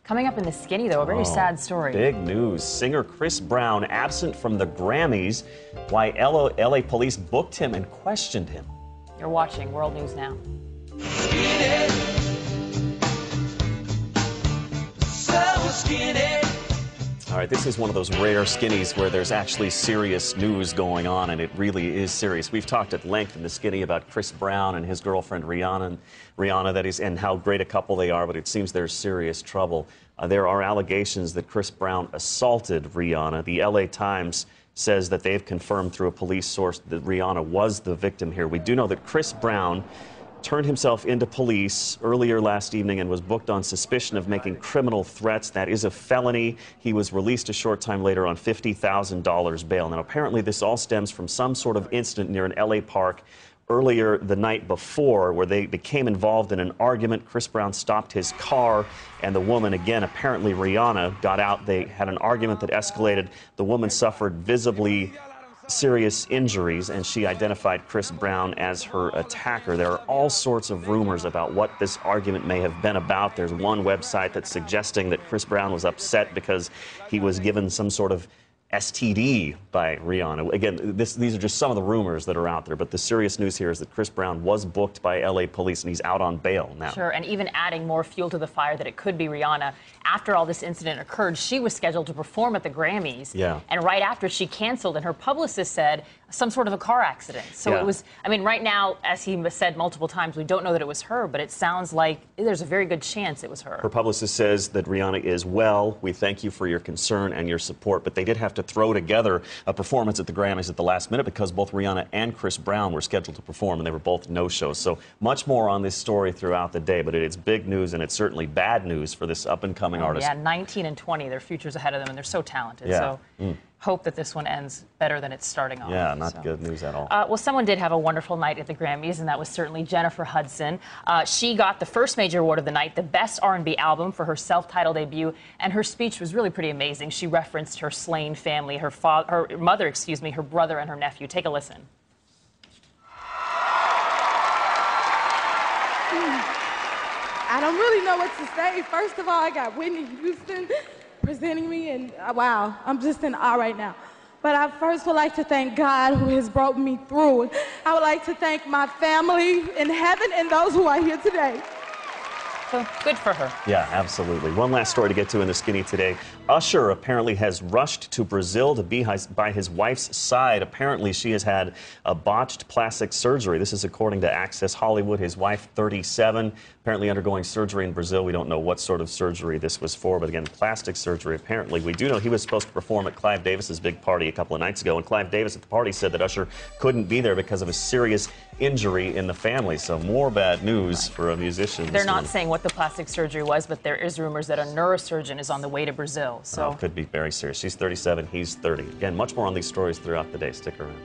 Coming up in the skinny, though, a very sad story. Big news. Singer Chris Brown absent from the Grammys. Why LA police booked him and questioned him. You're watching World News Now. All right, this is one of those rare skinnies where there's actually serious news going on, and it really is serious. We've talked at length in the skinny about Chris Brown and his girlfriend Rihanna, that is, and how great a couple they are, but it seems there's serious trouble. There are allegations that Chris Brown assaulted Rihanna. The LA Times says that they've confirmed through a police source that Rihanna was the victim here. We do know that Chris Brown turned himself into police earlier last evening and was booked on suspicion of making criminal threats. That is a felony. He was released a short time later on $50,000 bail. Now, apparently this all stems from some sort of incident near an LA park earlier the night before where they became involved in an argument. Chris Brown stopped his car, and the woman, again, apparently Rihanna, got out. They had an argument that escalated. The woman suffered visibly serious injuries, and she identified Chris Brown as her attacker. There are all sorts of rumors about what this argument may have been about. There's one website that's suggesting that Chris Brown was upset because he was given some sort of STD by Rihanna. Again, these are just some of the rumors that are out there, but the serious news here is that Chris Brown was booked by LA police and he's out on bail now. Sure, and even adding more fuel to the fire that it could be Rihanna. After all this incident occurred, she was scheduled to perform at the Grammys. Yeah. And right after, she canceled, and her publicist said some sort of a car accident. So it was, I mean, right now, as he said multiple times, we don't know that it was her, but it sounds like there's a very good chance it was her. Her publicist says that Rihanna is well. We thank you for your concern and your support, but they did have to throw together a performance at the Grammys at the last minute because both Rihanna and Chris Brown were scheduled to perform, and they were both no-shows. So much more on this story throughout the day, but it's big news, and it's certainly bad news for this up-and-coming artist. Yeah, 19 and 20, their future's ahead of them, and they're so talented. Yeah. So hope that this one ends better than it's starting off. Yeah, not good news at all. Well, someone did have a wonderful night at the Grammys, and that was certainly Jennifer Hudson. She got the first major award of the night, the Best R&B Album, for her self-titled debut, and her speech was really pretty amazing. She referenced her slain family, her mother, her brother, and her nephew. Take a listen. I don't really know what to say. First of all, I got Whitney Houston presenting me, and wow, I'm just in awe right now. But I first would like to thank God, who has brought me through. I would like to thank my family in heaven and those who are here today. So good for her. Yeah, absolutely. One last story to get to in the skinny today. Usher apparently has rushed to Brazil to be by his wife's side. Apparently, she has had a botched plastic surgery. This is according to Access Hollywood. His wife, 37, apparently undergoing surgery in Brazil. We don't know what sort of surgery this was for, but again, plastic surgery apparently. We do know he was supposed to perform at Clive Davis's big party a couple of nights ago, and Clive Davis at the party said that Usher couldn't be there because of a serious injury in the family. So more bad news for a musician. They're not saying what the plastic surgery was, but there is rumors that a neurosurgeon is on the way to Brazil. So could be very serious. She's 37, he's 30. Again, much more on these stories throughout the day. Stick around.